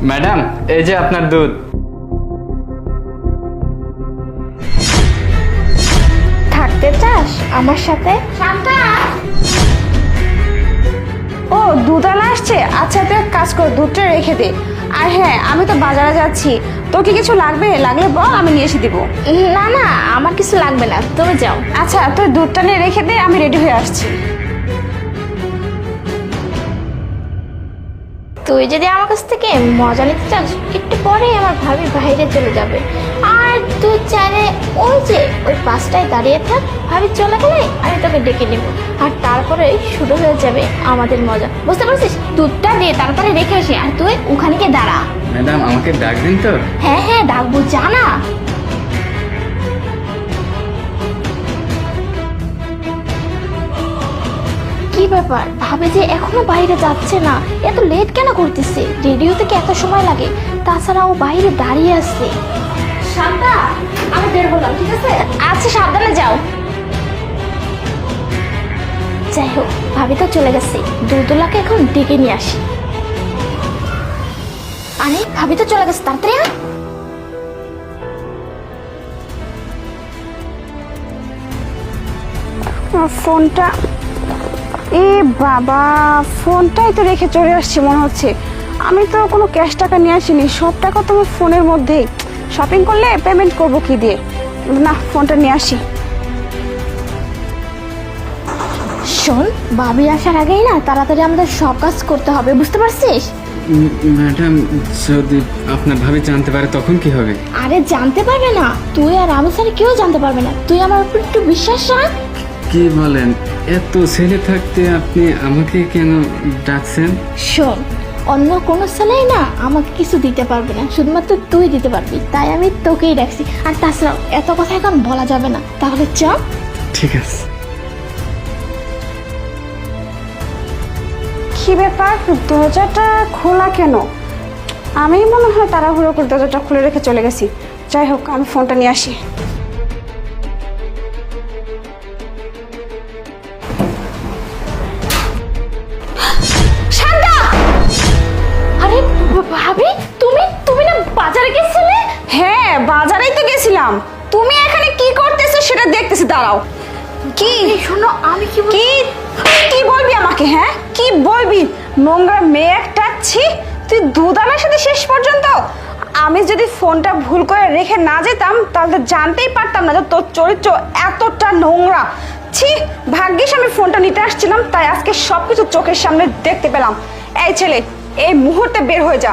Madam, এই যে আপনার দুধ। থাকতে চাস আমার সাথে? শান্তা, ও দুধওয়ালা আসছে, আচ্ছা তুই এক কাজ কর, দুধটা রেখে দে। আর হ্যাঁ, আমি তো বাজারে যাচ্ছি, তোর কি কিছু লাগবে? লাগলে বল, আমি নিয়ে এসে দিব। না না আমার কিছু লাগবে না, তুমি যাও। আচ্ছা তুই দুধটা নিয়ে রেখে দে, আমি রেডি হয়ে আসছি। তুই যদি আমার কাছ থেকে মজা নিতে চাস, একটু পরেই আমার ভাবি বাইরে চলে যাবে। আর তুই চাইলে ওই যে ওই পাশটায় দাঁড়িয়ে থাক, ভাবি চলে গেলে আমি তোকে ডেকে নেব। আর তারপরে শুরু হয়ে যাবে আমাদের মজা, বুঝতে পারছিস? দুধটা দিয়ে তারপরে রেখে আসি, আর তুই ওখানে গিয়ে দাঁড়া। ম্যাডাম, আমাকে ডাকবেন তো? হ্যাঁ হ্যাঁ ডাকবো, জানা। কি ব্যাপার, ভাবে যে এখনো বাইরে যাচ্ছে না, এত লেট কেন করতেছে? রেডিও থেকে এত সময় লাগে, তাছাড়া ও বাইরে দাঁড়িয়ে আছে। শান্তা, আমি বের হলাম, ঠিক আছে? আচ্ছা সাবধানে যাও। যাই হোক, ভাবি তো চলে গেছে, দুধওয়ালাকে এখন ডেকে নিয়ে আসি। আরে ভাবি তো চলে গেছে, তাড়াতাড়ি আয়। ফোনটা, এ বাবা, ফোনটাই তো রেখে চলে আসছি মনে হচ্ছে। আমি তো কোনো ক্যাশ টাকা নিয়ে আসিনি, সব টাকা তো আমার ফোনের মধ্যেই। শপিং করলে পেমেন্ট করবো কি দিয়ে? না, ফোনটা নিয়ে আসি। শোন, ভাবি আসার আগেই না তাড়াতাড়ি আমাদের সব কাজ করতে হবে, বুঝতে পারছিস? ম্যাডাম, যদি আপনার ভাবি জানতে পারে তখন কি হবে? আরে জানতে পারবে না, তুই আর আমি ছাড়া কেউ জানতে পারবে না, তুই আমার উপর একটু বিশ্বাস রাখ। কি বলেন? এত ছেলে থাকতে আপনি আমাকে কেন ডাকছেন? শোন, অন্য কোনো ছেলেই না আমাকে কিছু দিতে পারবে না, শুধুমাত্র তুই দিতে পারবি, তাই আমি তোকেই ডাকছি। আর তাছাড়াও এত কথা এখন বলা যাবে না, তাহলে চ। ঠিক আছে। কি ব্যাপার, দরজাটা খোলা কেন? আমি মনে হয় তাড়াহুড়ো করে দরজাটা খুলে রেখে চলে গেছি। যাই হোক, আমি ফোনটা নিয়ে আসি। শান্তা! আরে ভাবি, তুমি তুমি না বাজারে গেছিলে? হ্যাঁ, বাজারেই তো গেছিলাম। তুমি এখানে কি করতেছো সেটা দেখতেছি, দাঁড়াও। কি শোনো, আমি কি কি কি বলবি আমাকে? হ্যাঁ, কি বলবি? নোংরা মেয়ে একটা, ছি! তুই দুধওয়ালার সাথে শেষ পর্যন্ত। আমি যদি ফোনটা ভুল করে রেখে না যেতাম, তাহলে জানতেই পারতাম না যে তোর চরিত্র এতটা নোংরা। ছি! ভাগ্যিস আমি ফোনটা নিতে আসছিলাম, তাই আজকে সবকিছু চোখের সামনে দেখতে পেলাম। এই ছেলে, এই মুহূর্তে বের হয়ে যা।